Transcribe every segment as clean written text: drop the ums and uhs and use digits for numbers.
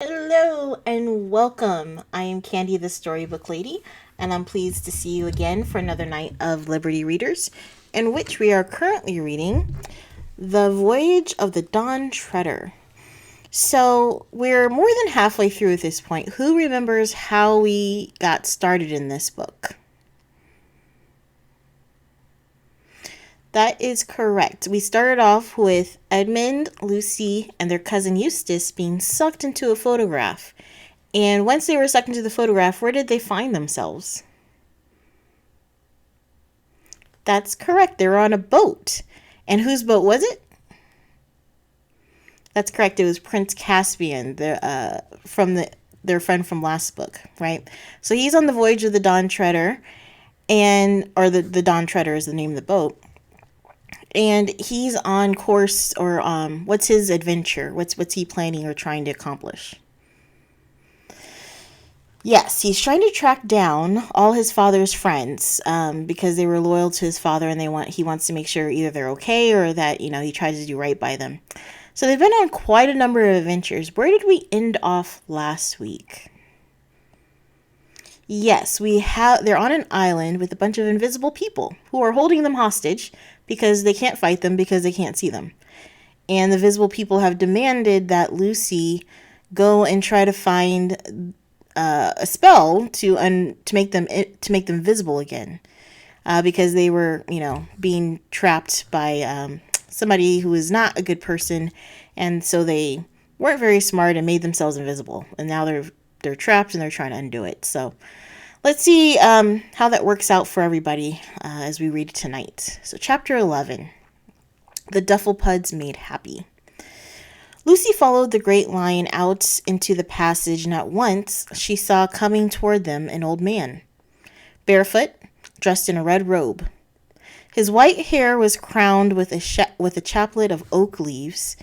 Hello and welcome. I am Candy the Storybook Lady, and I'm pleased to see you again for another night of Liberty Readers, in which we are currently reading The Voyage of the Dawn Treader. So, we're more than halfway through at this point. Who remembers how we got started in this book? That is correct. We started off with Edmund, Lucy, and their cousin Eustace being sucked into a photograph. And once they were sucked into the photograph, where did they find themselves? That's correct. They were on a boat. And whose boat was it? That's correct. It was Prince Caspian, their friend from last book, right? So he's on the voyage of the Dawn Treader, the Dawn Treader is the name of the boat. And he's on course, or what's his adventure? What's he planning or trying to accomplish? Yes, he's trying to track down all his father's friends because they were loyal to his father, and he wants to make sure either they're okay or that he tries to do right by them. So they've been on quite a number of adventures. Where did we end off last week? Yes, they're on an island with a bunch of invisible people who are holding them hostage because they can't fight them because they can't see them. And the visible people have demanded that Lucy go and try to find a spell to make them visible again, because they were being trapped by somebody who is not a good person, and so they weren't very smart and made themselves invisible, and now they're trapped and they're trying to undo it. So let's see how that works out for everybody as we read tonight. So chapter 11, The Dufflepuds Made Happy. Lucy followed the great lion out into the passage, and at once she saw coming toward them an old man, barefoot, dressed in a red robe. His white hair was crowned with a chaplet of oak leaves.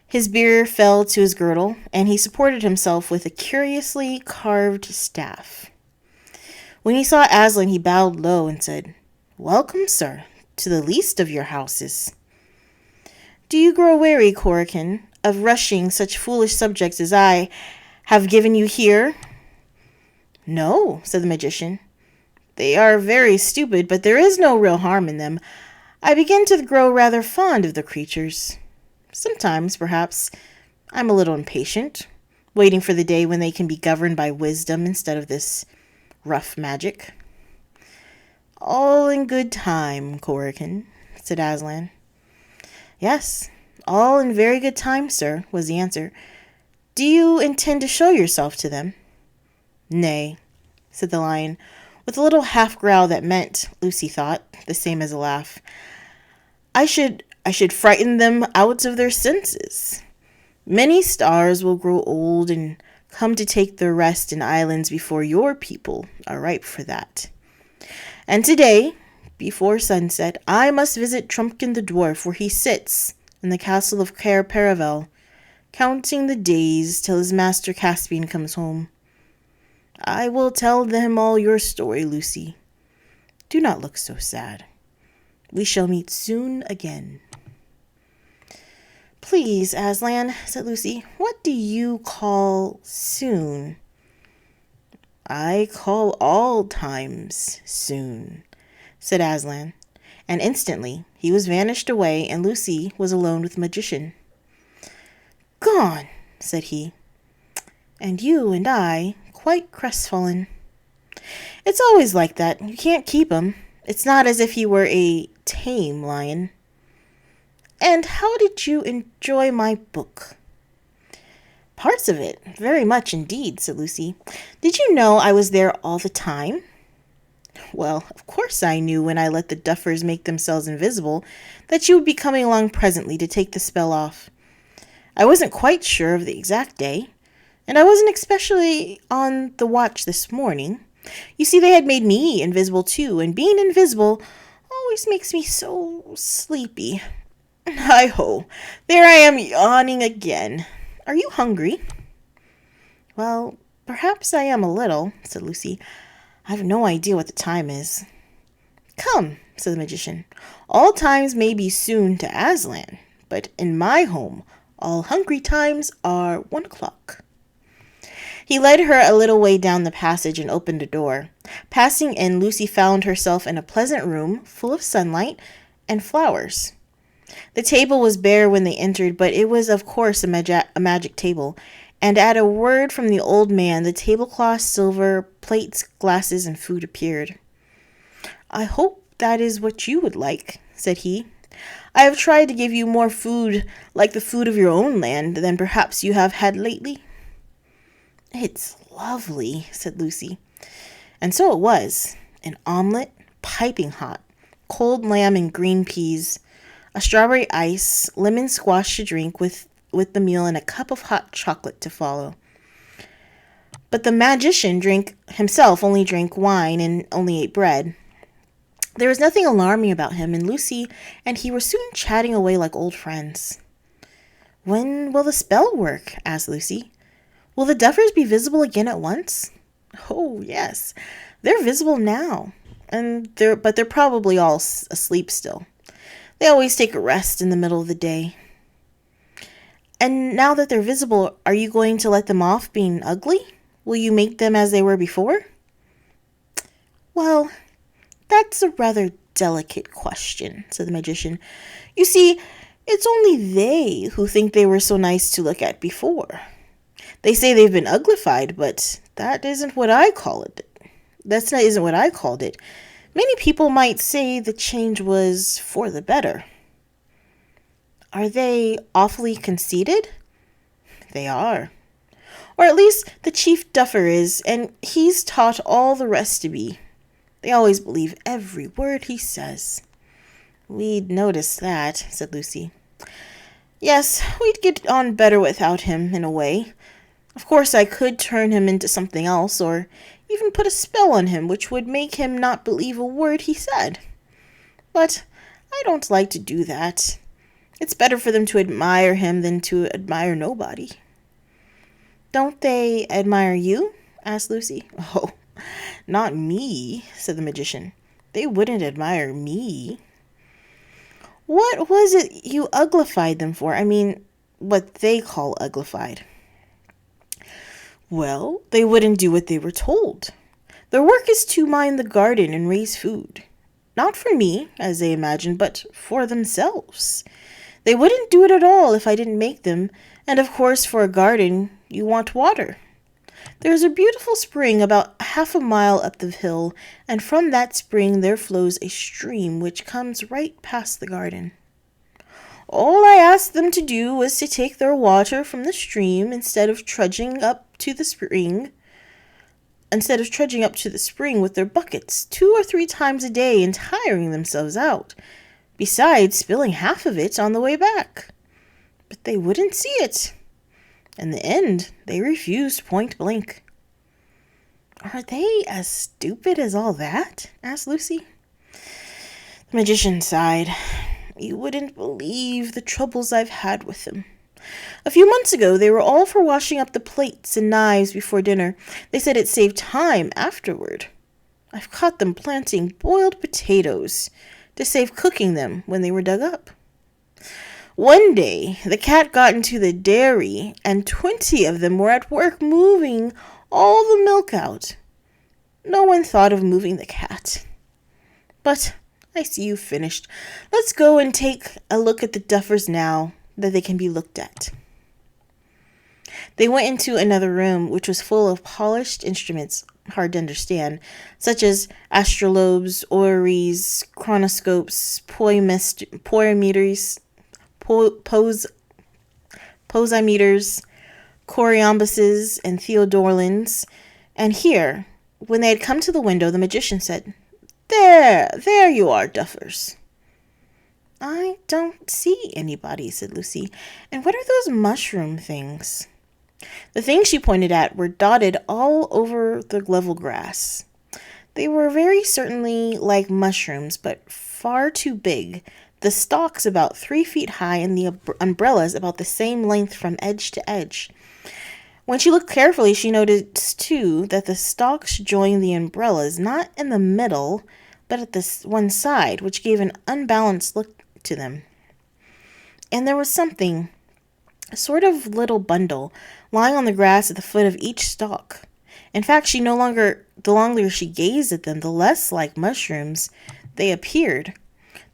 His beard fell to his girdle, and he supported himself with a curiously carved staff. When he saw Aslan, he bowed low and said, "Welcome, sir, to the least of your houses." "Do you grow weary, Corrigan, of rushing such foolish subjects as I have given you here?" "No," said the magician. "They are very stupid, but there is no real harm in them. I begin to grow rather fond of the creatures. Sometimes, perhaps, I'm a little impatient, waiting for the day when they can be governed by wisdom instead of this rough magic." "All in good time, Corrigan," said Aslan. "Yes, all in very good time, sir," was the answer. "Do you intend to show yourself to them?" "Nay," said the lion, with a little half-growl that meant, Lucy thought, the same as a laugh, I should frighten them out of their senses. Many stars will grow old and come to take their rest in islands before your people are ripe for that. And today, before sunset, I must visit Trumpkin the dwarf, where he sits in the castle of Cair Paravel, counting the days till his master Caspian comes home. I will tell them all your story, Lucy. Do not look so sad. We shall meet soon again." "Please, Aslan," said Lucy, "what do you call soon?" "I call all times soon," said Aslan, and instantly he was vanished away, and Lucy was alone with the magician. "Gone," said he, "and you and I quite crestfallen. It's always like that. You can't keep him. It's not as if he were a tame lion. And how did you enjoy my book?" "Parts of it, very much indeed," said Lucy. "Did you know I was there all the time?" "Well, of course I knew when I let the duffers make themselves invisible that you would be coming along presently to take the spell off. I wasn't quite sure of the exact day, and I wasn't especially on the watch this morning. You see, they had made me invisible too, and being invisible always makes me so sleepy. Hi-ho, there I am yawning again. Are you hungry?" "Well, perhaps I am a little," said Lucy. "I've no idea what the time is." "Come," said the magician. "All times may be soon to Aslan, but in my home all hungry times are 1 o'clock." He led her a little way down the passage and opened a door. Passing in, Lucy found herself in a pleasant room full of sunlight and flowers. The table was bare when they entered, but it was of course a magic table, and at a word from the old man, the tablecloth, silver, plates, glasses, and food appeared. "I hope that is what you would like," said he. "I have tried to give you more food like the food of your own land than perhaps you have had lately." "It's lovely," said Lucy. And so it was. An omelet, piping hot, cold lamb and green peas, a strawberry ice, lemon squash to drink with the meal, and a cup of hot chocolate to follow. But the magician himself only drank wine and only ate bread. There was nothing alarming about him, and Lucy and he were soon chatting away like old friends. "When will the spell work?" asked Lucy. "Will the Duffers be visible again at once?" "Oh, yes. They're visible now, but they're probably all asleep still. They always take a rest in the middle of the day." "And now that they're visible, are you going to let them off being ugly? Will you make them as they were before?" "Well, that's a rather delicate question," said the magician. "You see, it's only they who think they were so nice to look at before. They say they've been uglified, but that isn't what I call it. Isn't what I called it. Many people might say the change was for the better." "Are they awfully conceited?" "They are. Or at least the chief duffer is, and he's taught all the rest to be. They always believe every word he says." "We'd notice that," said Lucy. "Yes, we'd get on better without him, in a way. Of course, I could turn him into something else, or even put a spell on him which would make him not believe a word he said. But I don't like to do that. It's better for them to admire him than to admire nobody." "Don't they admire you?" asked Lucy. "Oh, not me," said the magician. "They wouldn't admire me." "What was it you uglified them for? I mean, what they call uglified." "Well, they wouldn't do what they were told. Their work is to mind the garden and raise food. Not for me, as they imagine, but for themselves. They wouldn't do it at all if I didn't make them, and of course for a garden you want water. There is a beautiful spring about half a mile up the hill, and from that spring there flows a stream which comes right past the garden. All I asked them to do was to take their water from the stream instead of trudging up to the spring with their buckets 2 or 3 times a day and tiring themselves out, besides spilling half of it on the way back. But they wouldn't see it. In the end, they refused point blank." "Are they as stupid as all that?" asked Lucy. The magician sighed. "You wouldn't believe the troubles I've had with them. A few months ago, they were all for washing up the plates and knives before dinner. They said it saved time afterward. I've caught them planting boiled potatoes to save cooking them when they were dug up. One day, the cat got into the dairy, and 20 of them were at work moving all the milk out. No one thought of moving the cat. But I see you've finished. Let's go and take a look at the duffers now that they can be looked at." They went into another room, which was full of polished instruments hard to understand, such as astrolabes, orreries, chronoscopes, poimeters, posimeters, coryambuses, and theodolins. And here, when they had come to the window, the magician said, There you are, duffers." "I don't see anybody," said Lucy. "And what are those mushroom things?" The things she pointed at were dotted all over the level grass. They were very certainly like mushrooms, but far too big, the stalks about 3 feet high, and the umbrellas about the same length from edge to edge. When she looked carefully, she noticed, too, that the stalks joined the umbrellas not in the middle, but at the one side, which gave an unbalanced look to them. And there was something a sort of little bundle, lying on the grass at the foot of each stalk. In fact, the longer she gazed at them, the less like mushrooms they appeared.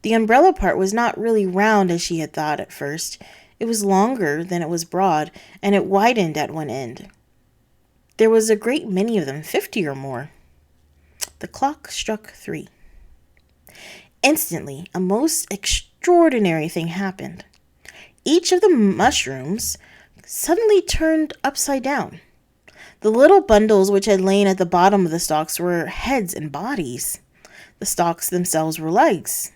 The umbrella part was not really round as she had thought at first. It was longer than it was broad, and it widened at one end. There was a great many of them, 50 or more. The clock struck 3. Instantly, a most extraordinary thing happened. Each of the mushrooms suddenly turned upside down. The little bundles which had lain at the bottom of the stalks were heads and bodies. The stalks themselves were legs,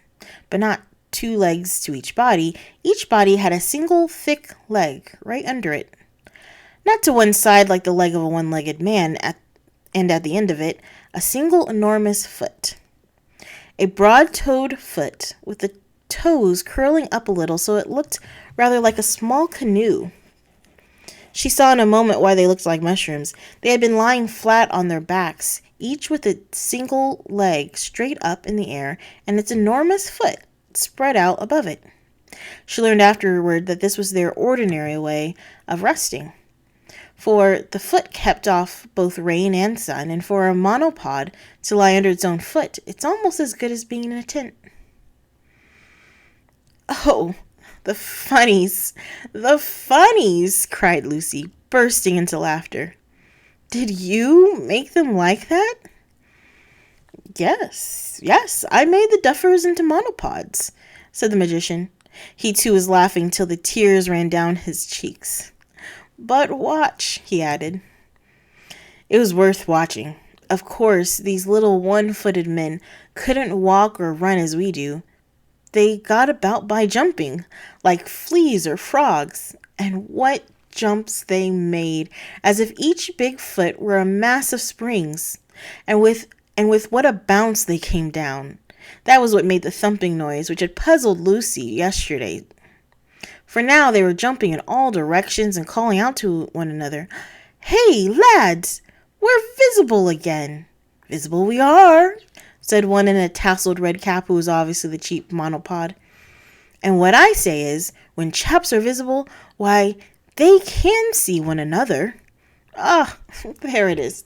but not 2 legs to each body. Each body had a single thick leg right under it. Not to one side like the leg of a one-legged man, and at the end of it, a single enormous foot. A broad-toed foot, with the toes curling up a little so it looked rather like a small canoe. She saw in a moment why they looked like mushrooms. They had been lying flat on their backs, each with a single leg straight up in the air and its enormous foot spread out above it. She learned afterward that this was their ordinary way of resting, for the foot kept off both rain and sun, and for a monopod to lie under its own foot, it's almost as good as being in a tent. "Oh, the funnies, cried Lucy, bursting into laughter. "Did you make them like that?" Yes, I made the duffers into monopods," said the magician. He too was laughing till the tears ran down his cheeks. "But watch," he added. It was worth watching. Of course, these little one-footed men couldn't walk or run as we do. They got about by jumping, like fleas or frogs. And what jumps they made, as if each big foot were a mass of springs. And with what a bounce they came down. That was what made the thumping noise, which had puzzled Lucy yesterday. For now they were jumping in all directions and calling out to one another, "Hey, lads, we're visible again." "Visible we are," said one in a tasseled red cap who was obviously the cheap monopod. "And what I say is, when chaps are visible, why, they can see one another." "Ah, there it is,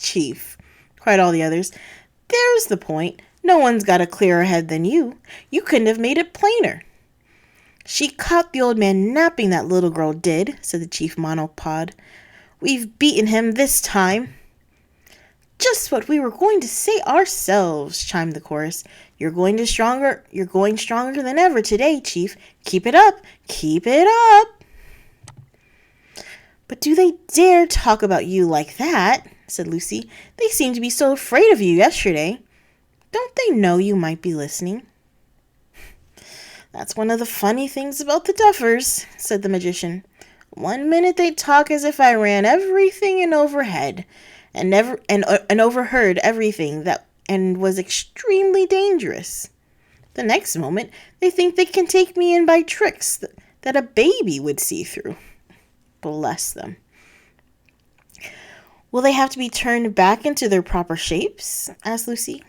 Chief," cried all the others. "There's the point. No one's got a clearer head than you. You couldn't have made it plainer." "She caught the old man napping, that little girl did," said the chief monopod. "We've beaten him this time." "Just what we were going to say ourselves," chimed the chorus. You're going stronger than ever today, Chief. Keep it up. "But do they dare talk about you like that?" said Lucy. "They seemed to be so afraid of you yesterday. Don't they know you might be listening?" "That's one of the funny things about the duffers," said the magician. "One minute they talk as if I ran everything and overhead, and overheard everything and was extremely dangerous. The next moment they think they can take me in by tricks that a baby would see through. Bless them." "Will they have to be turned back into their proper shapes?" asked Lucy.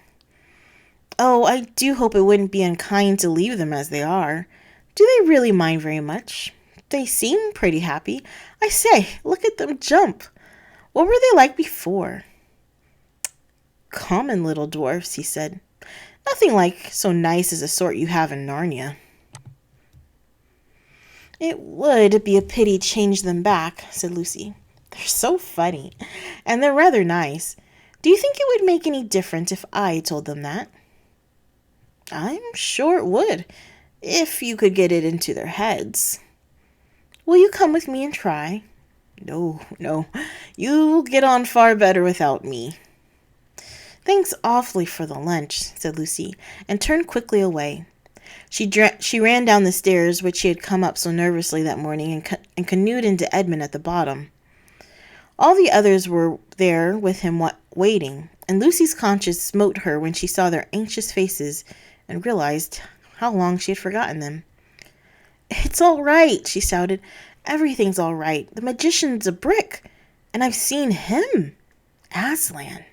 "Oh, I do hope it wouldn't be unkind to leave them as they are. Do they really mind very much? They seem pretty happy. I say, look at them jump. What were they like before?" "Common little dwarfs," he said. "Nothing like so nice as the sort you have in Narnia." "It would be a pity to change them back," said Lucy. "They're so funny, and they're rather nice. Do you think it would make any difference if I told them that?" "I'm sure it would, if you could get it into their heads." "Will you come with me and try?" No, you'll get on far better without me." "Thanks awfully for the lunch," said Lucy, and turned quickly away. She ran down the stairs, which she had come up so nervously that morning, and canoed into Edmund at the bottom. All the others were there with him waiting, and Lucy's conscience smote her when she saw their anxious faces and realized how long she had forgotten them. "It's all right," she shouted. "Everything's all right. The magician's a brick, and I've seen him, Aslan."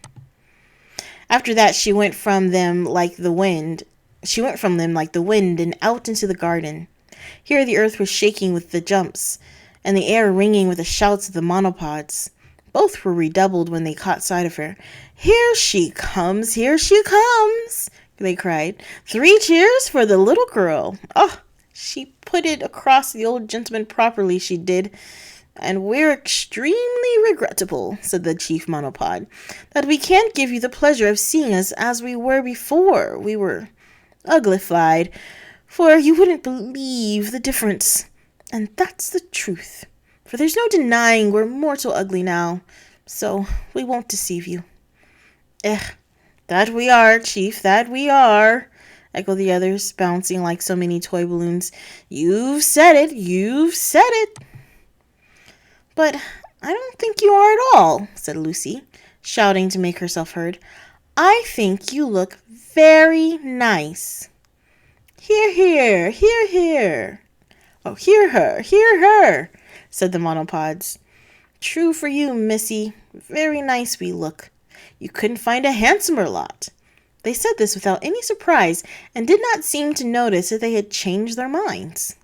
After that she went from them like the wind and out into the garden. Here the earth was shaking with the jumps, and the air ringing with the shouts of the monopods. Both were redoubled when they caught sight of her. "Here she comes! Here she comes!" they cried. "3 cheers for the little girl!" Oh, she put it across the old gentleman properly, she did. "And we're extremely regrettable," said the chief monopod, "that we can't give you the pleasure of seeing us as we were before we were uglified, for you wouldn't believe the difference. And that's the truth, for there's no denying we're mortal ugly now, so we won't deceive you." That we are, Chief, that we are," echoed the others, bouncing like so many toy balloons. "You've said it, you've said it." "But I don't think you are at all," said Lucy, shouting to make herself heard. "I think you look very nice." "Hear, hear, hear, hear." "Oh, hear her," said the monopods. "True for you, missy. Very nice we look. You couldn't find a handsomer lot." They said this without any surprise and did not seem to notice that they had changed their minds.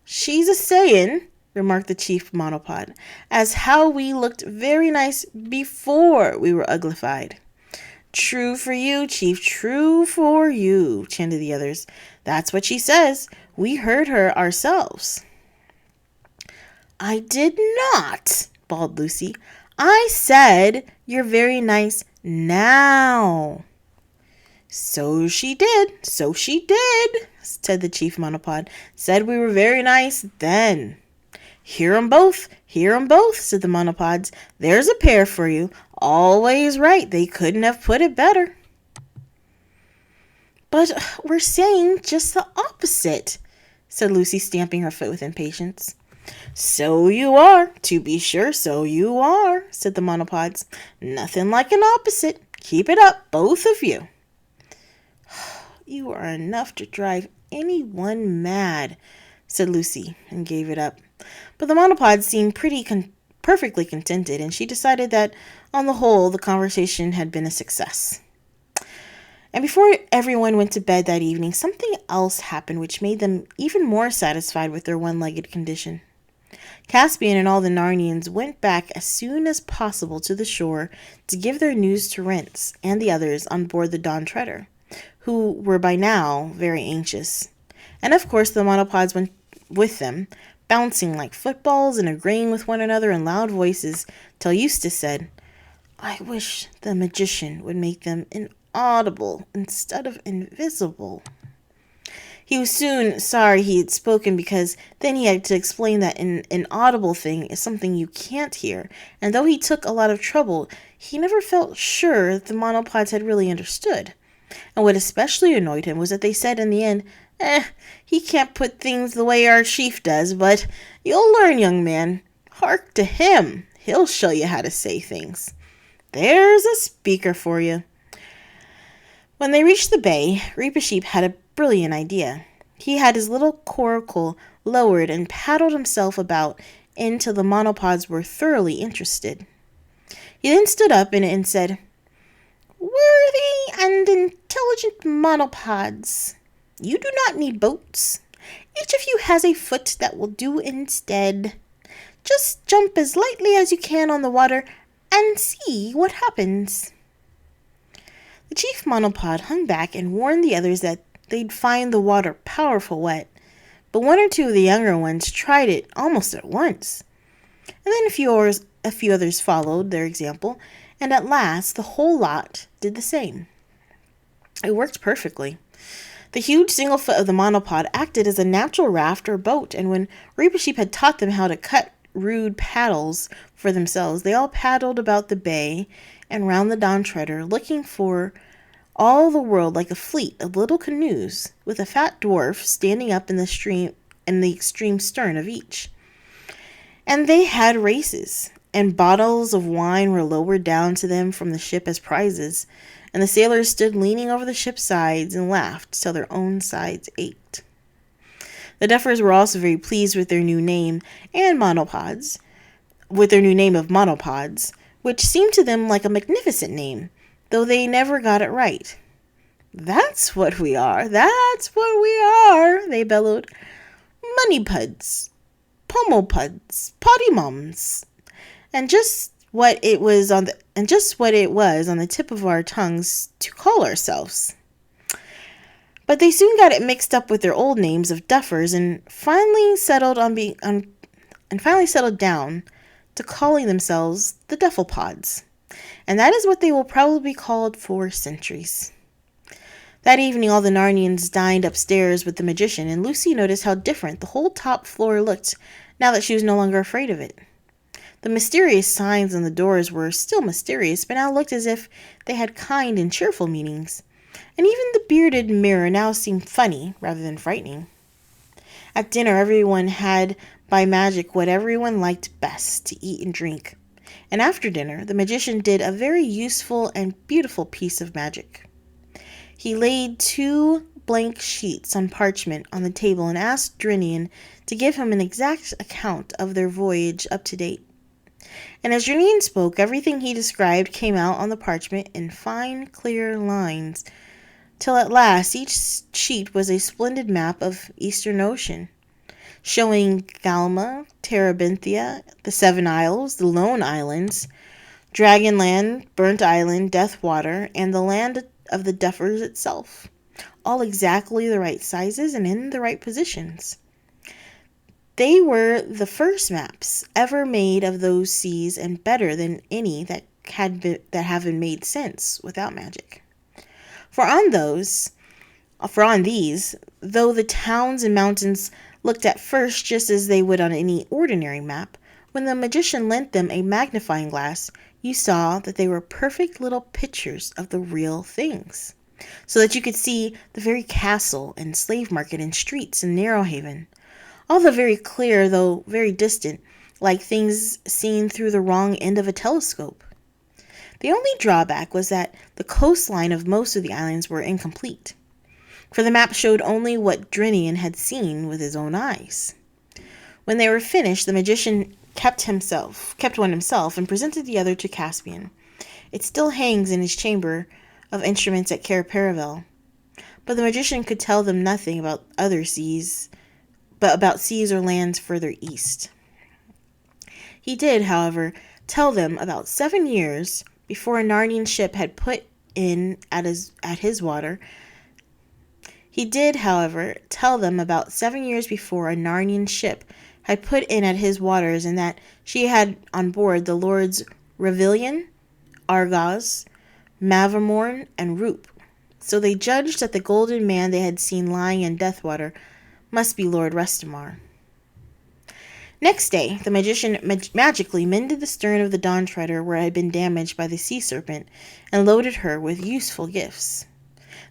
"She's a sayin'," remarked the chief monopod, "as how we looked very nice before we were uglified." "True for you, Chief, true for you," chanted the others. "That's what she says. We heard her ourselves." "I did not," bawled Lucy. "I said you're very nice now." So she did, said the chief monopod. "Said we were very nice then." Hear 'em both, said the monopods. "There's a pair for you. Always right. They couldn't have put it better." "But we're saying just the opposite," said Lucy, stamping her foot with impatience. "So you are, to be sure, so you are," said the monopods. "Nothing like an opposite. Keep it up, both of you." "You are enough to drive anyone mad," said Lucy, and gave it up. But the monopods seemed perfectly contented, and she decided that, on the whole, the conversation had been a success. And before everyone went to bed that evening, something else happened which made them even more satisfied with their one-legged condition. Caspian and all the Narnians went back as soon as possible to the shore to give their news to Rents and the others on board the Dawn Treader, who were by now very anxious. And of course the monopods went with them, bouncing like footballs and agreeing with one another in loud voices, till Eustace said, "I wish the magician would make them inaudible instead of invisible." He was soon sorry he had spoken, because then he had to explain that an inaudible thing is something you can't hear, and though he took a lot of trouble, he never felt sure that the monopods had really understood. And what especially annoyed him was that they said in the end, "He can't put things the way our chief does, but you'll learn, young man. Hark to him. He'll show you how to say things." There's a speaker for you. When they reached the bay, Reap-a-Sheep had a brilliant idea. He had his little coracle lowered and paddled himself about until the monopods were thoroughly interested. He then stood up and said, "Worthy and intelligent monopods, you do not need boats. Each of you has a foot that will do instead. Just jump as lightly as you can on the water and see what happens." The chief monopod hung back and warned the others that they'd find the water powerful wet, but one or two of the younger ones tried it almost at once. And then a few others followed their example, and at last the whole lot did the same. It worked perfectly. The huge single foot of the monopod acted as a natural raft or boat, and when Reap-a-Sheep had taught them how to cut rude paddles for themselves, they all paddled about the bay and round the Dawn Treader, looking for all the world like a fleet of little canoes, with a fat dwarf standing up in the extreme stern of each. And they had races, and bottles of wine were lowered down to them from the ship as prizes, and the sailors stood leaning over the ship's sides and laughed till their own sides ached. The duffers were also very pleased with their new name of monopods, which seemed to them like a magnificent name, though they never got it right. "That's what we are, they bellowed. money puds, pomo puds, potty mums, and just what it was on the tip of our tongues to call ourselves. But they soon got it mixed up with their old names of duffers and finally settled down to calling themselves the Dufflepods. And that is what they will probably be called for centuries. That evening, all the Narnians dined upstairs with the magician, and Lucy noticed how different the whole top floor looked now that she was no longer afraid of it. The mysterious signs on the doors were still mysterious, but now looked as if they had kind and cheerful meanings. And even the bearded mirror now seemed funny rather than frightening. At dinner, everyone had by magic what everyone liked best to eat and drink. And after dinner, the magician did a very useful and beautiful piece of magic. He laid 2 blank sheets on parchment on the table and asked Drinian to give him an exact account of their voyage up to date. And as Drinian spoke, everything he described came out on the parchment in fine, clear lines, till at last each sheet was a splendid map of Eastern Ocean, showing Galma, Terabithia, the 7 Isles, the Lone Islands, Dragonland, Burnt Island, Deathwater, and the land of the Duffers itself, all exactly the right sizes and in the right positions. They were the first maps ever made of those seas, and better than any that have been made since without magic. For on these, though the towns and mountains looked at first just as they would on any ordinary map, when the magician lent them a magnifying glass, you saw that they were perfect little pictures of the real things, so that you could see the very castle and slave market and streets in Narrowhaven, all the very clear though very distant, like things seen through the wrong end of a telescope. The only drawback was that the coastline of most of the islands were incomplete, for the map showed only what Drinian had seen with his own eyes. When they were finished, the magician kept one himself and presented the other to Caspian. It still hangs in his chamber of instruments at Cair Paravel. But the magician could tell them nothing about other seas, but about seas or lands further east. He did, however, tell them about 7 years before a Narnian ship had put in at his water. He did, however, tell them about 7 years before a Narnian ship had put in at his waters, and that she had on board the Lords Revilian, Argos, Mavamorn, and Roop. So they judged that the golden man they had seen lying in Deathwater must be Lord Restamar. Next day, the magician magically mended the stern of the Dawn Treader where it had been damaged by the sea serpent, and loaded her with useful gifts.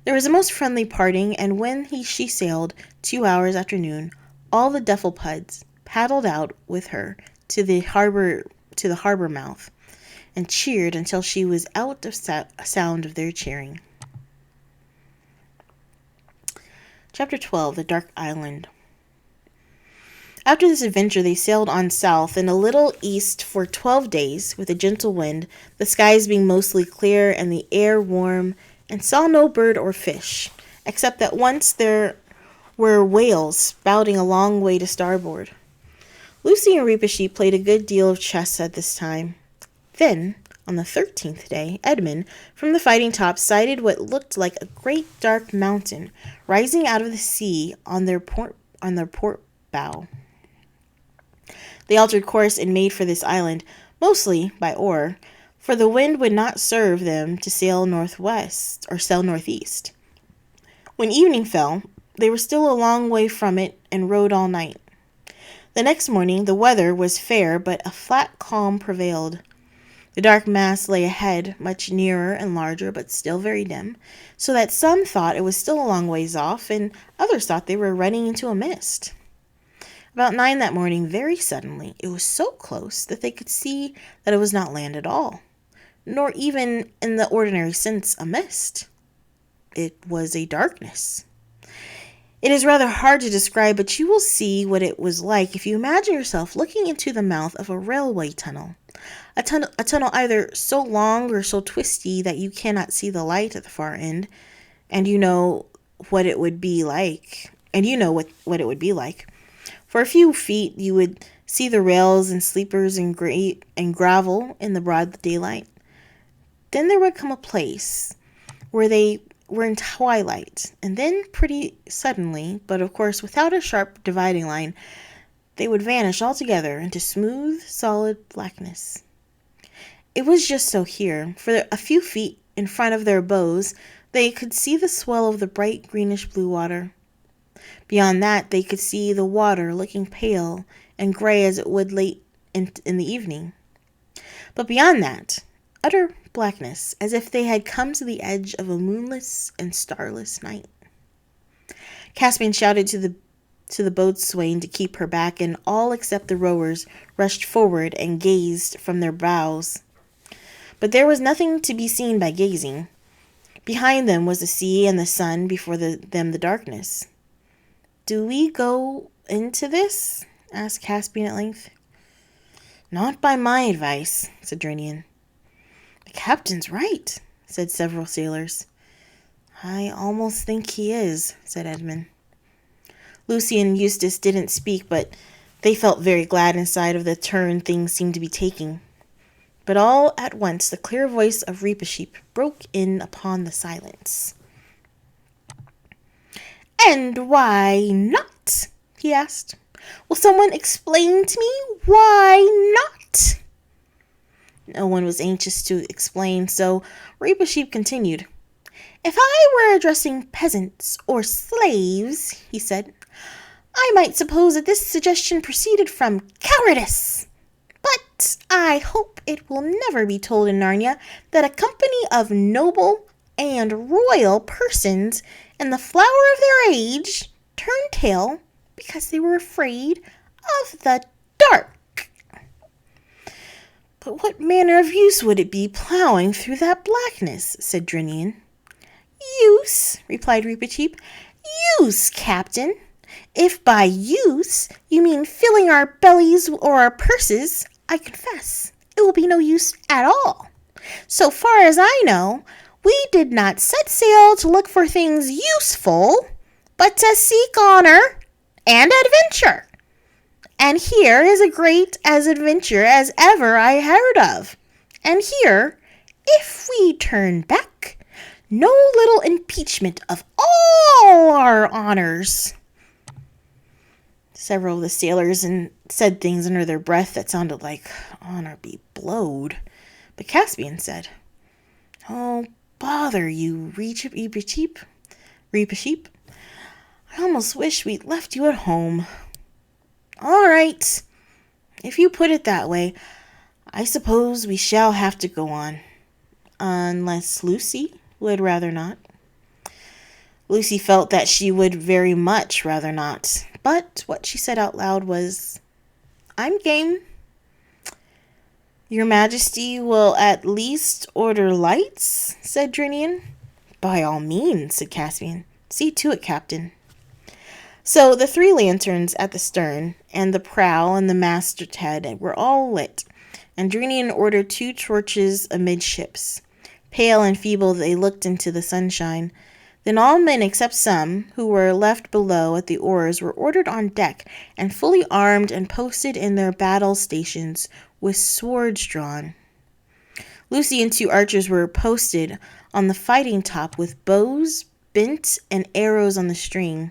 There was a most friendly parting, and when she sailed 2 hours after noon, all the Dufflepods paddled out with her to the harbor mouth, and cheered until she was out of sound of their cheering. Chapter 12, The Dark Island. After this adventure, they sailed on south and a little east for 12 days with a gentle wind, the skies being mostly clear and the air warm, and saw no bird or fish, except that once there were whales spouting a long way to starboard. Lucy and Reepish played a good deal of chess at this time. Then, on the 13th day, Edmund, from the fighting top, sighted what looked like a great dark mountain rising out of the sea on their port bow. They altered course and made for this island, mostly by oar, for the wind would not serve them to sail northwest or sail northeast. When evening fell, they were still a long way from it and rowed all night. The next morning the weather was fair, but a flat calm prevailed. The dark mass lay ahead, much nearer and larger, but still very dim, so that some thought it was still a long ways off, and others thought they were running into a mist. About 9 that morning, very suddenly, it was so close that they could see that it was not land at all, nor even in the ordinary sense a mist. It was a darkness. It is rather hard to describe, but you will see what it was like if you imagine yourself looking into the mouth of a railway tunnel. A tunnel either so long or so twisty that you cannot see the light at the far end, and you know what it would be like, For a few feet, you would see the rails and sleepers and gravel in the broad daylight. Then there would come a place where they were in twilight, and then pretty suddenly, but of course without a sharp dividing line, they would vanish altogether into smooth, solid blackness. It was just so here. For a few feet in front of their bows, they could see the swell of the bright greenish-blue water. Beyond that, they could see the water looking pale and gray as it would late in the evening. But beyond that, utter blackness, as if they had come to the edge of a moonless and starless night. Caspian shouted to the boatswain to keep her back, and all except the rowers rushed forward and gazed from their bows. But there was nothing to be seen by gazing. Behind them was the sea and the sun, before them the darkness. "Do we go into this?" asked Caspian at length. "Not by my advice," said Drinian. "The captain's right," said several sailors. "I almost think he is," said Edmund. Lucy and Eustace didn't speak, but they felt very glad inside of the turn things seemed to be taking. But all at once the clear voice of Reepicheep broke in upon the silence. "And why not?" he asked. "Will someone explain to me why not?" No one was anxious to explain, so Reepicheep continued. "If I were addressing peasants or slaves," he said, "I might suppose that this suggestion proceeded from cowardice. But I hope it will never be told in Narnia that a company of noble and royal persons in the flower of their age turned tail because they were afraid of the dark." "But what manner of use would it be plowing through that blackness?" said Drinian. "Use," replied Reepicheep. "Use, Captain. If by use you mean filling our bellies or our purses, I confess it will be no use at all. So far as I know, we did not set sail to look for things useful, but to seek honor and adventure. And here is a great as adventure as ever I heard of. And here, if we turn back, no little impeachment of all our honors." Several of the sailors said things under their breath that sounded like honor be blowed. But Caspian said, "Oh, bother you, Reepicheep. I almost wish we'd left you at home." "All right. If you put it that way, I suppose we shall have to go on. Unless Lucy would rather not." Lucy felt that she would very much rather not, but what she said out loud was, "I'm game." "Your Majesty will at least order lights?" said Drinian. "By all means," said Caspian. "See to it, Captain." So the 3 lanterns at the stern and the prow and the masthead were all lit, and Drinian ordered 2 torches amidships. Pale and feeble they looked into the sunshine. Then all men except some, who were left below at the oars, were ordered on deck, and fully armed and posted in their battle stations, with swords drawn. Lucy and 2 archers were posted on the fighting top with bows bent and arrows on the string.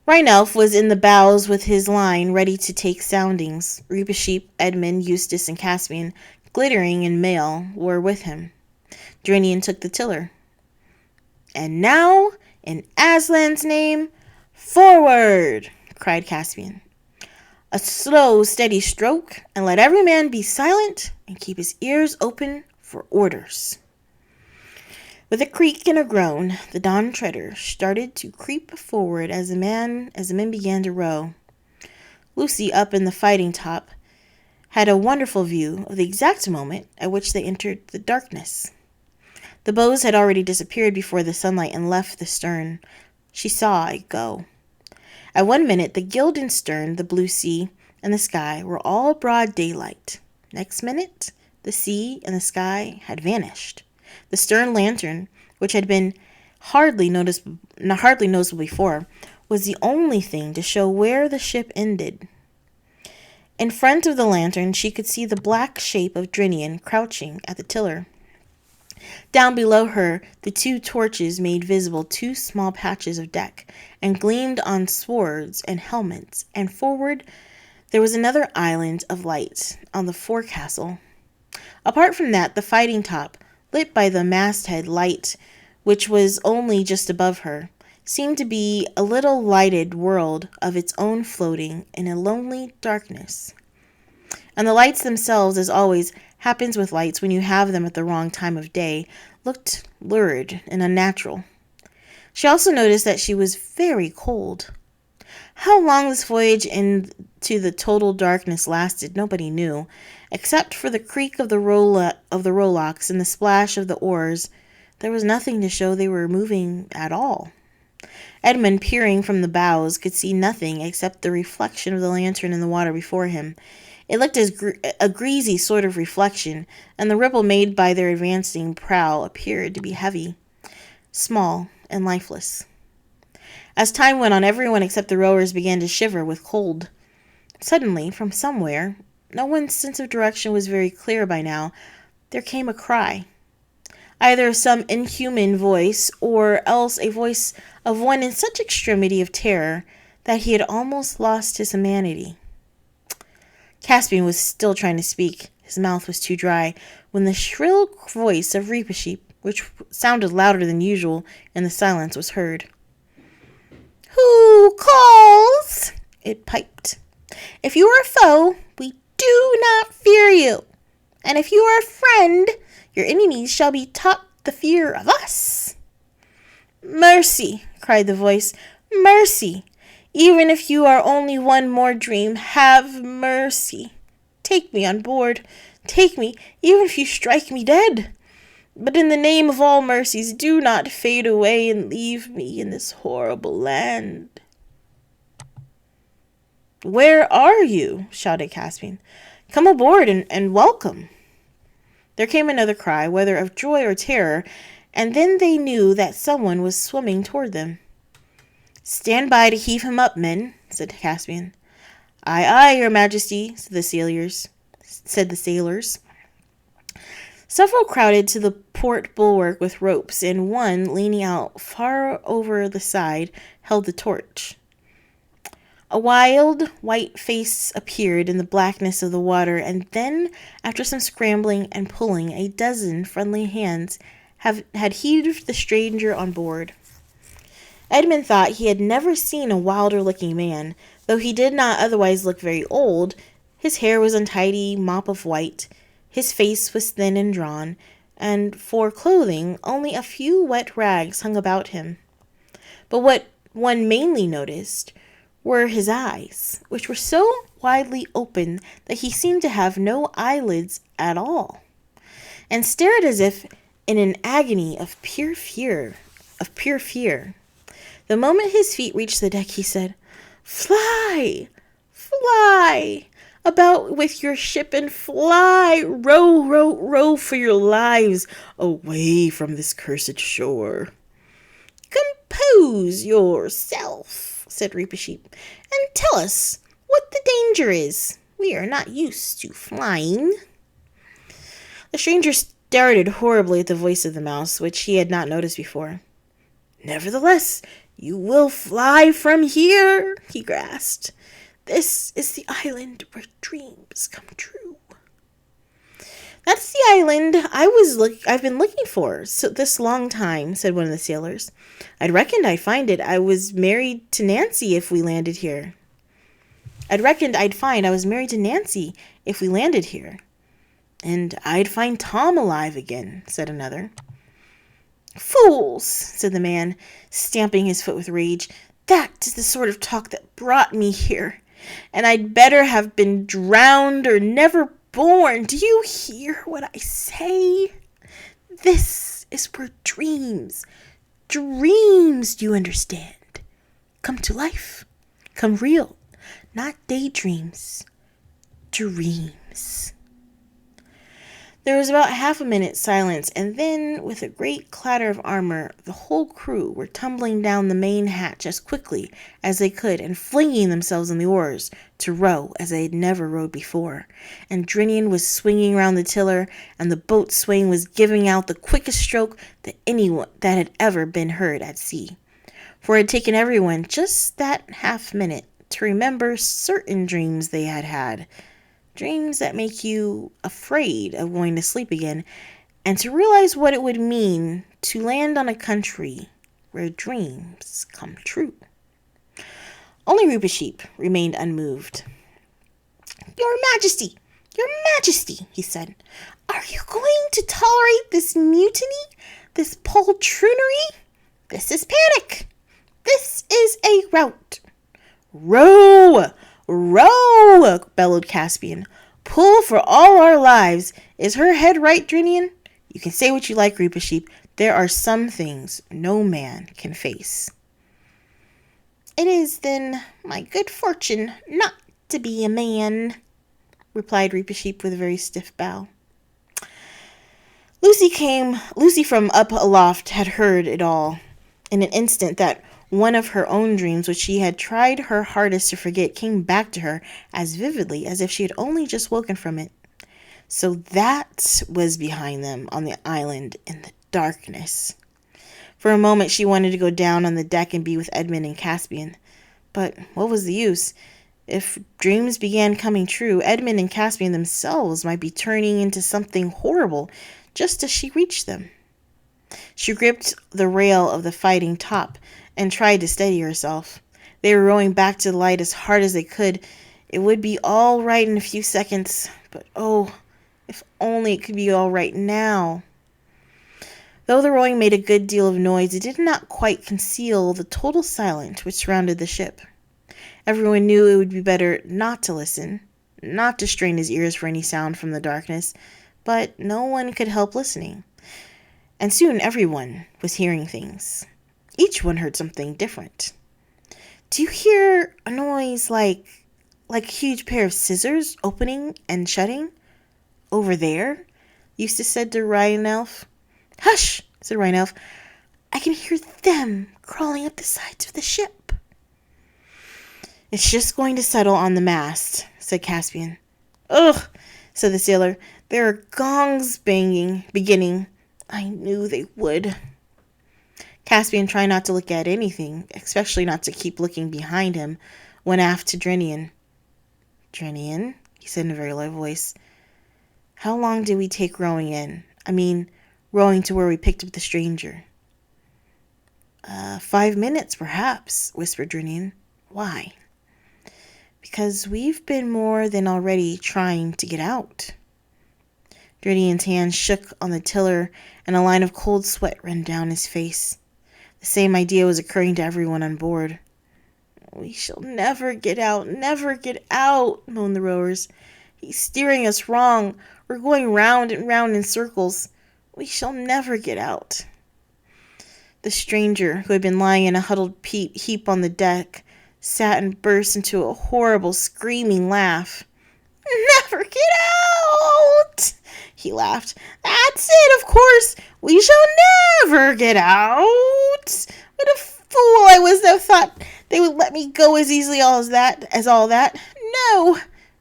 Rhinelf was in the bows with his line ready to take soundings. Reepicheep, Edmund, Eustace, and Caspian, glittering in mail, were with him. Drinian took the tiller. "And now, in Aslan's name, forward!" cried Caspian. "A slow, steady stroke, and let every man be silent and keep his ears open for orders." With a creak and a groan, the Dawn Treader started to creep forward as the men began to row. Lucy, up in the fighting top, had a wonderful view of the exact moment at which they entered the darkness. The bows had already disappeared before the sunlight and left the stern. She saw it go. At one minute, the Gilden stern, the blue sea, and the sky were all broad daylight. Next minute, the sea and the sky had vanished. The stern lantern, which had been hardly noticeable before, was the only thing to show where the ship ended. In front of the lantern, she could see the black shape of Drinian crouching at the tiller. Down below her, the two torches made visible two small patches of deck, and gleamed on swords and helmets, and forward there was another island of light on the forecastle. Apart from that, the fighting top, lit by the masthead light, which was only just above her, seemed to be a little lighted world of its own floating in a lonely darkness. And the lights themselves, as always happens with lights when you have them at the wrong time of day, looked lurid and unnatural. She also noticed that she was very cold. How long this voyage into the total darkness lasted, nobody knew, except for the creak of the rowlocks and the splash of the oars. There was nothing to show they were moving at all. Edmund, peering from the bows, could see nothing except the reflection of the lantern in the water before him. It looked as a greasy sort of reflection, and the ripple made by their advancing prow appeared to be heavy, small, and lifeless. As time went on, everyone except the rowers began to shiver with cold. Suddenly, from somewhere, no one's sense of direction was very clear by now, there came a cry. Either some inhuman voice, or else a voice of one in such extremity of terror that he had almost lost his humanity. Caspian was still trying to speak. His mouth was too dry, when the shrill voice of Readers-Voyage, which sounded louder than usual in the silence, was heard. "Who calls?" it piped. "If you are a foe, we do not fear you. And if you are a friend, your enemies shall be taught the fear of us." "Mercy," cried the voice, "mercy. Even if you are only one more dream, have mercy. Take me on board. Take me, even if you strike me dead. But in the name of all mercies, do not fade away and leave me in this horrible land." "Where are you?" shouted Caspian. "Come aboard and welcome." There came another cry, whether of joy or terror, and then they knew that someone was swimming toward them. "Stand by to heave him up, men," said Caspian. "Aye, aye, your majesty," said the sailors. Several crowded to the port bulwark with ropes, and one, leaning out far over the side, held the torch. A wild, white face appeared in the blackness of the water, and then, after some scrambling and pulling, a dozen friendly hands had heaved the stranger on board. Edmund thought he had never seen a wilder-looking man, though he did not otherwise look very old. His hair was untidy mop of white, his face was thin and drawn, and for clothing only a few wet rags hung about him. But what one mainly noticed were his eyes, which were so widely open that he seemed to have no eyelids at all, and stared as if in an agony of pure fear. The moment his feet reached the deck, he said, "Fly! Fly! About with your ship and fly! Row, row, row for your lives away from this cursed shore." "Compose yourself," said Readers-Voyage, "and tell us what the danger is. We are not used to flying." The stranger started horribly at the voice of the mouse, which he had not noticed before. "Nevertheless, you will fly from here," he gasped. "This is the island where dreams come true." "That's the island I've been looking for this long time," said one of the sailors. "I'd reckoned I'd find it. I was married to Nancy if we landed here." "And I'd find Tom alive again," said another. "Fools," said the man, stamping his foot with rage. "That is the sort of talk that brought me here, and I'd better have been drowned or never born. Do you hear what I say? This is where dreams, do you understand, come to life, come real, not daydreams, dreams." There was about half a minute's silence, and then, with a great clatter of armor, the whole crew were tumbling down the main hatch as quickly as they could and flinging themselves on the oars to row as they had never rowed before. And Drinian was swinging round the tiller, and the boat's swing was giving out the quickest stroke that had ever been heard at sea. For it had taken everyone just that half minute to remember certain dreams they had had. Dreams that make you afraid of going to sleep again, and to realize what it would mean to land on a country where dreams come true. Only Readers-Sheep remained unmoved. Your Majesty, he said, are you going to tolerate this mutiny, this poltroonery? This is panic. This is a rout. Row! Row! Bellowed Caspian. Pull for all our lives. Is her head right, Drinian? You can say what you like, Readers-Sheep. There are some things no man can face. It is, then, my good fortune not to be a man, replied Readers-Sheep with a very stiff bow. Lucy from up aloft had heard it all. In an instant that one of her own dreams, which she had tried her hardest to forget, came back to her as vividly as if she had only just woken from it. So that was behind them on the island in the darkness. For a moment she wanted to go down on the deck and be with Edmund and Caspian. But what was the use? If dreams began coming true, Edmund and Caspian themselves might be turning into something horrible just as she reached them. She gripped the rail of the fighting top and tried to steady herself. They were rowing back to the light as hard as they could. It would be all right in a few seconds, but oh, if only it could be all right now. Though the rowing made a good deal of noise, it did not quite conceal the total silence which surrounded the ship. Everyone knew it would be better not to listen, not to strain his ears for any sound from the darkness, but no one could help listening. And soon everyone was hearing things. Each one heard something different. Do you hear a noise like a huge pair of scissors opening and shutting? Over there? Eustace said to Rhine-Elf. Hush, said Rhine-Elf. I can hear them crawling up the sides of the ship. It's just going to settle on the mast, said Caspian. Ugh, said the sailor. There are gongs beginning. I knew they would. Caspian, tried not to look at anything, especially not to keep looking behind him, went aft to Drinian. Drinian, he said in a very low voice, how long did we take rowing in? Rowing to where we picked up the stranger. 5 minutes, perhaps, whispered Drinian. Why? Because we've been more than already trying to get out. Drinian's hand shook on the tiller, and a line of cold sweat ran down his face. The same idea was occurring to everyone on board. We shall never get out, moaned the rowers. He's steering us wrong. We're going round and round in circles. We shall never get out. The stranger, who had been lying in a huddled heap on the deck, sat and burst into a horrible screaming laugh. Never get out, he laughed. That's it, of course. We shall never get out. What a fool I was to have thought they would let me go as easily as all that.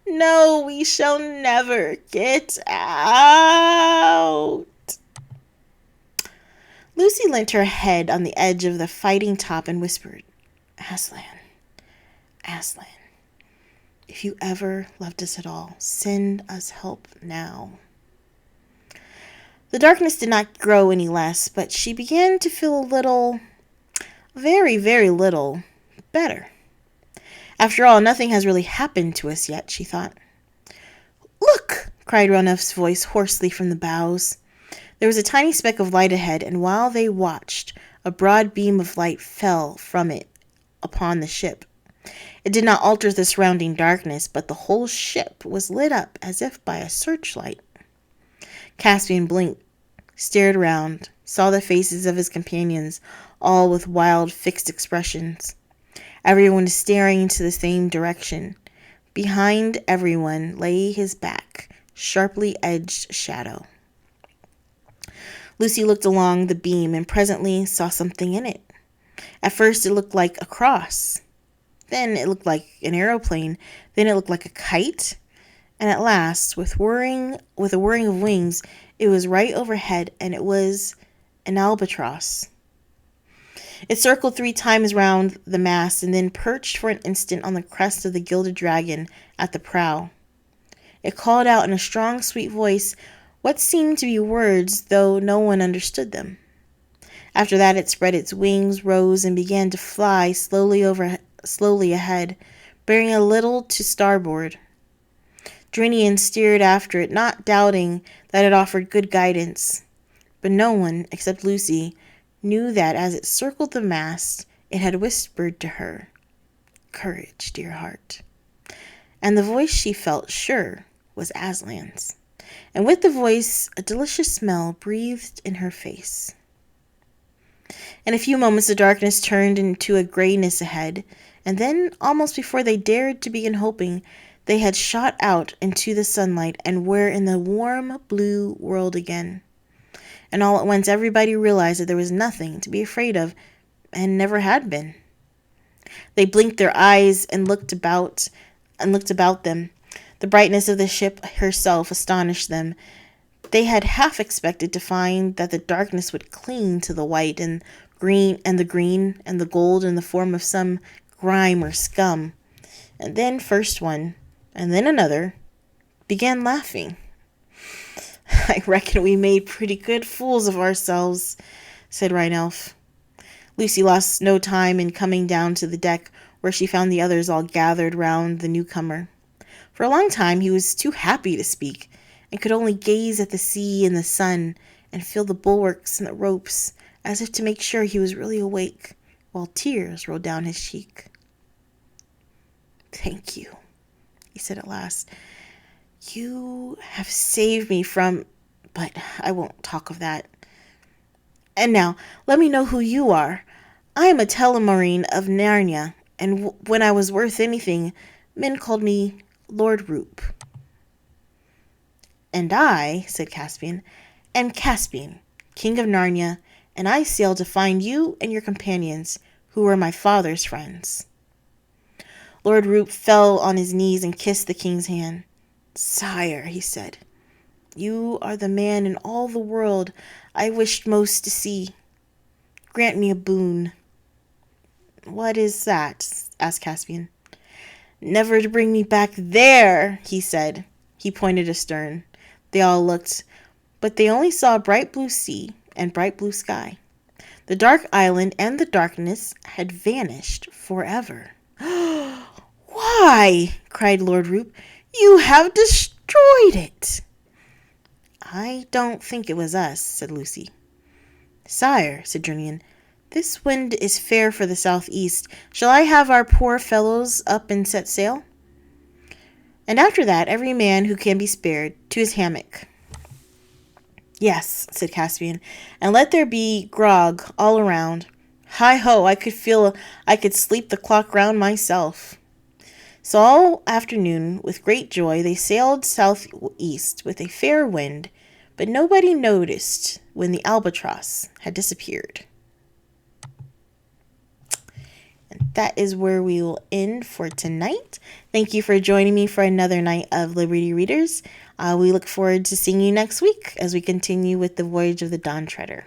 No, we shall never get out. Lucy leant her head on the edge of the fighting top and whispered, Aslan, if you ever loved us at all, send us help now. The darkness did not grow any less, but she began to feel a little, very, very little, better. After all, nothing has really happened to us yet, she thought. Look, cried Ranulph's voice hoarsely from the bows. There was a tiny speck of light ahead, and while they watched, a broad beam of light fell from it upon the ship. It did not alter the surrounding darkness, but the whole ship was lit up as if by a searchlight. Caspian blinked, stared around, saw the faces of his companions, all with wild, fixed expressions. Everyone staring into the same direction. Behind everyone lay his back, sharply edged shadow. Lucy looked along the beam and presently saw something in it. At first it looked like a cross. Then it looked like an aeroplane. Then it looked like a kite. And at last, with a whirring of wings, it was right overhead, and it was an albatross. It circled 3 times round the mast and then perched for an instant on the crest of the gilded dragon at the prow. It called out in a strong, sweet voice what seemed to be words, though no one understood them. After that it spread its wings, rose, and began to fly slowly ahead, bearing a little to starboard. Drinian steered after it, not doubting that it offered good guidance. But no one, except Lucy, knew that as it circled the mast, it had whispered to her, "Courage, dear heart." And the voice, she felt sure, was Aslan's. And with the voice, a delicious smell breathed in her face. In a few moments, the darkness turned into a grayness ahead, and then, almost before they dared to begin hoping, they had shot out into the sunlight and were in the warm blue world again. And all at once everybody realized that there was nothing to be afraid of, and never had been. They blinked their eyes and looked about them. The brightness of the ship herself astonished them. They had half expected to find that the darkness would cling to the white and green and the gold in the form of some grime or scum. And then first one, and then another, began laughing. "I reckon we made pretty good fools of ourselves," said Rheinelf. Lucy lost no time in coming down to the deck, where she found the others all gathered round the newcomer. For a long time he was too happy to speak, and could only gaze at the sea and the sun, and feel the bulwarks and the ropes, as if to make sure he was really awake, while tears rolled down his cheek. "Thank you," he said at last. "You have saved me from... but I won't talk of that. And now, let me know who you are. I am a Telemarine of Narnia, and when I was worth anything, men called me Lord Roop." "And I," said Caspian, "am Caspian, King of Narnia, and I sailed to find you and your companions, who were my father's friends." Lord Roop fell on his knees and kissed the king's hand. "Sire," he said, "you are the man in all the world I wished most to see. Grant me a boon." "What is that?" asked Caspian. "Never to bring me back there," he said. He pointed astern. They all looked, but they only saw a bright blue sea and bright blue sky. The dark island and the darkness had vanished forever. "Why," cried Lord Roop, "you have destroyed it." "I don't think it was us," said Lucy. "Sire," said Drinian, "this wind is fair for the southeast. Shall I have our poor fellows up and set sail?" And after that, every man who can be spared to his hammock. "Yes," said Caspian, "and let there be grog all around. Hi-ho, I could sleep the clock round myself." So all afternoon, with great joy, they sailed southeast with a fair wind, but nobody noticed when the albatross had disappeared. And that is where we will end for tonight. Thank you for joining me for another night of Liberty Readers. We look forward to seeing you next week as we continue with the Voyage of the Dawn Treader.